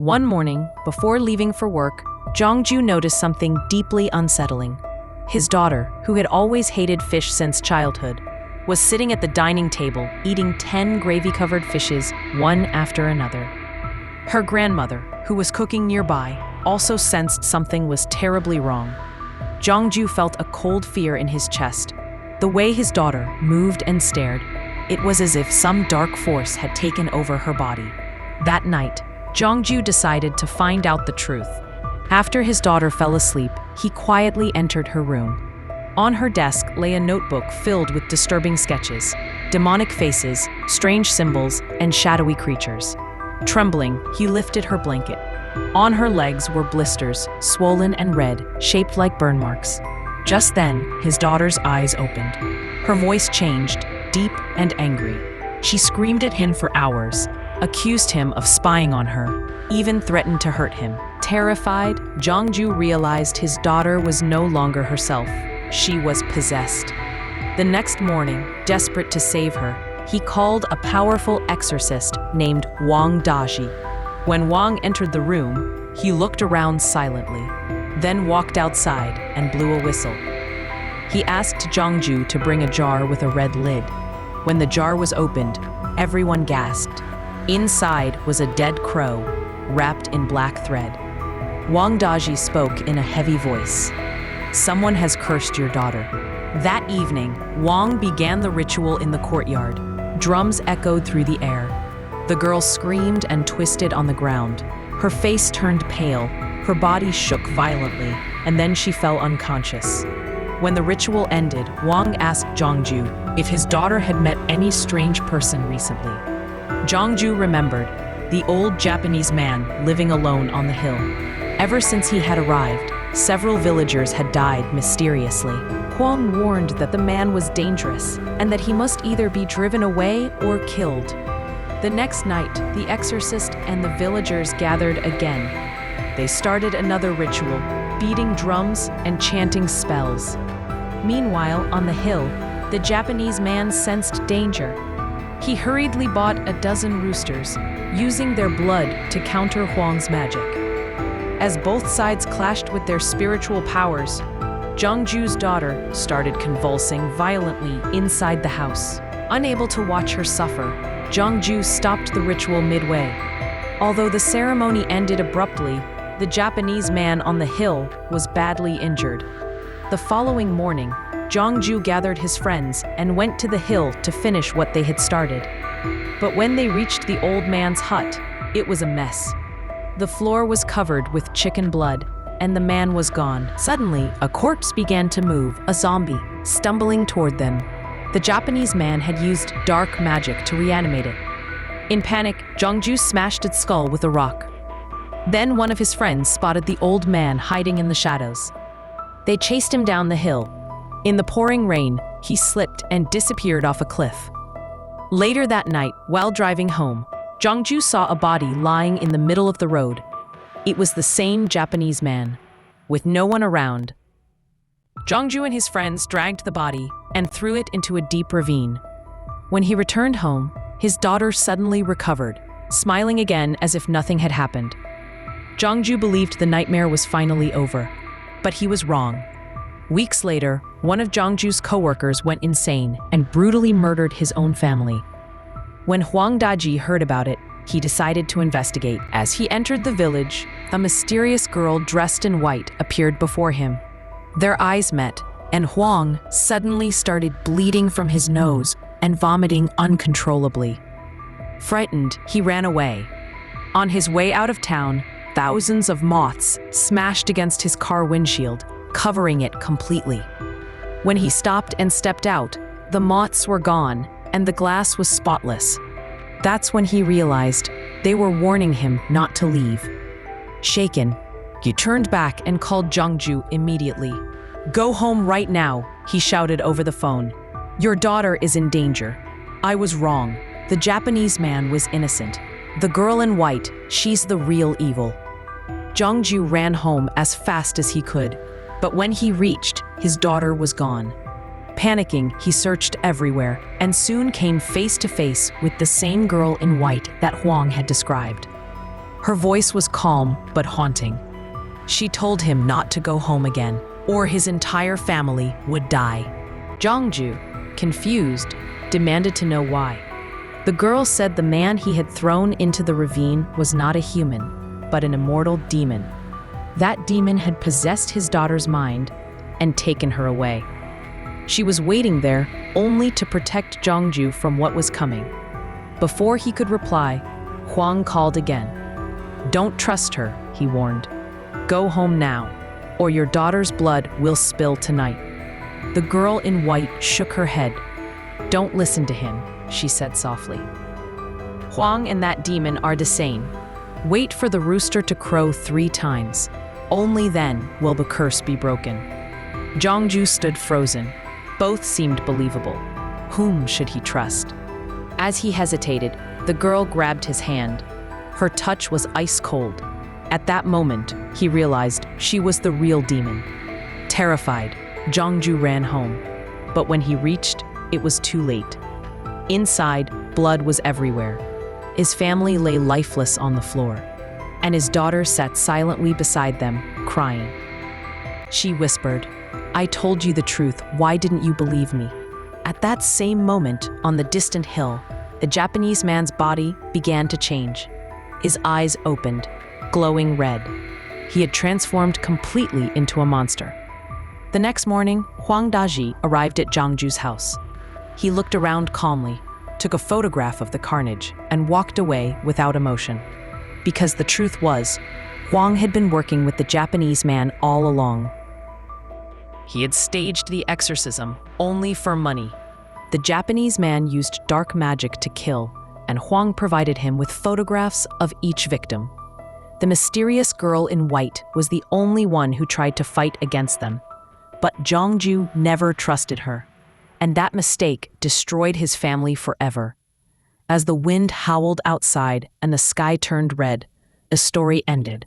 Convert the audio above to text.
One morning, before leaving for work, Jong Jiu noticed something deeply unsettling. His daughter, who had always hated fish since childhood, was sitting at the dining table eating 10 gravy-covered fishes, one after another. Her grandmother, who was cooking nearby, also sensed something was terribly wrong. Jong Jiu felt a cold fear in his chest. The way his daughter moved and stared, it was as if some dark force had taken over her body. That night, Jong Jiu decided to find out the truth. After his daughter fell asleep, he quietly entered her room. On her desk lay a notebook filled with disturbing sketches, demonic faces, strange symbols, and shadowy creatures. Trembling, he lifted her blanket. On her legs were blisters, swollen and red, shaped like burn marks. Just then, his daughter's eyes opened. Her voice changed, deep and angry. She screamed at him for hours, accused him of spying on her, even threatened to hurt him. Terrified, Jong Jiu realized his daughter was no longer herself. She was possessed. The next morning, desperate to save her, he called a powerful exorcist named Wang Daji. When Wang entered the room, he looked around silently, then walked outside and blew a whistle. He asked Jong Jiu to bring a jar with a red lid. When the jar was opened, everyone gasped. Inside was a dead crow, wrapped in black thread. Wang Daji spoke in a heavy voice. "Someone has cursed your daughter." That evening, Wang began the ritual in the courtyard. Drums echoed through the air. The girl screamed and twisted on the ground. Her face turned pale, her body shook violently, and then she fell unconscious. When the ritual ended, Wang asked Jong Jiu if his daughter had met any strange person recently. Jong Jiu remembered the old Japanese man living alone on the hill. Ever since he had arrived, several villagers had died mysteriously. Huang warned that the man was dangerous and that he must either be driven away or killed. The next night, the exorcist and the villagers gathered again. They started another ritual, beating drums and chanting spells. Meanwhile, on the hill, the Japanese man sensed danger. He hurriedly bought a dozen roosters, using their blood to counter Huang's magic. As both sides clashed with their spiritual powers, Jong Jiu's daughter started convulsing violently inside the house. Unable to watch her suffer, Jong Jiu stopped the ritual midway. Although the ceremony ended abruptly, the Japanese man on the hill was badly injured. The following morning, Jong Jiu gathered his friends and went to the hill to finish what they had started. But when they reached the old man's hut, it was a mess. The floor was covered with chicken blood, and the man was gone. Suddenly, a corpse began to move, a zombie, stumbling toward them. The Japanese man had used dark magic to reanimate it. In panic, Jong Jiu smashed its skull with a rock. Then one of his friends spotted the old man hiding in the shadows. They chased him down the hill. In the pouring rain, he slipped and disappeared off a cliff. Later that night, while driving home, Jong Jiu saw a body lying in the middle of the road. It was the same Japanese man, with no one around. Jong Jiu and his friends dragged the body and threw it into a deep ravine. When he returned home, his daughter suddenly recovered, smiling again as if nothing had happened. Jong Jiu believed the nightmare was finally over, but he was wrong. Weeks later, one of Jong Jiu's co-workers went insane and brutally murdered his own family. When Wang Daji heard about it, he decided to investigate. As he entered the village, a mysterious girl dressed in white appeared before him. Their eyes met, and Huang suddenly started bleeding from his nose and vomiting uncontrollably. Frightened, he ran away. On his way out of town, thousands of moths smashed against his car windshield, covering it completely. When he stopped and stepped out, the moths were gone, and the glass was spotless. That's when he realized they were warning him not to leave. Shaken, he turned back and called Jong Jiu immediately. "Go home right now," he shouted over the phone. "Your daughter is in danger." I was wrong. The Japanese man was innocent. The girl in white, she's the real evil. Jong Jiu ran home as fast as he could, but when he reached, his daughter was gone. Panicking, he searched everywhere and soon came face to face with the same girl in white that Huang had described. Her voice was calm but haunting. She told him not to go home again, or his entire family would die. Jong Jiu, confused, demanded to know why. The girl said the man he had thrown into the ravine was not a human, but an immortal demon. That demon had possessed his daughter's mind and taken her away. She was waiting there only to protect Jong Jiu from what was coming. Before he could reply, Huang called again. "Don't trust her," he warned. "Go home now, or your daughter's blood will spill tonight." The girl in white shook her head. "Don't listen to him," she said softly. "Huang and that demon are the same. Wait for the rooster to crow 3 times. Only then will the curse be broken." Jong Jiu stood frozen. Both seemed believable. Whom should he trust? As he hesitated, the girl grabbed his hand. Her touch was ice cold. At that moment, he realized she was the real demon. Terrified, Jong Jiu ran home. But when he reached, it was too late. Inside, blood was everywhere. His family lay lifeless on the floor, and his daughter sat silently beside them, crying. She whispered, "I told you the truth. Why didn't you believe me?" At that same moment, on the distant hill, the Japanese man's body began to change. His eyes opened, glowing red. He had transformed completely into a monster. The next morning, Huang Daji arrived at Jong Jiu's house. He looked around calmly, took a photograph of the carnage, and walked away without emotion. Because the truth was, Huang had been working with the Japanese man all along. He had staged the exorcism only for money. The Japanese man used dark magic to kill, and Huang provided him with photographs of each victim. The mysterious girl in white was the only one who tried to fight against them. But Jong Jiu never trusted her, and that mistake destroyed his family forever. As the wind howled outside and the sky turned red, the story ended.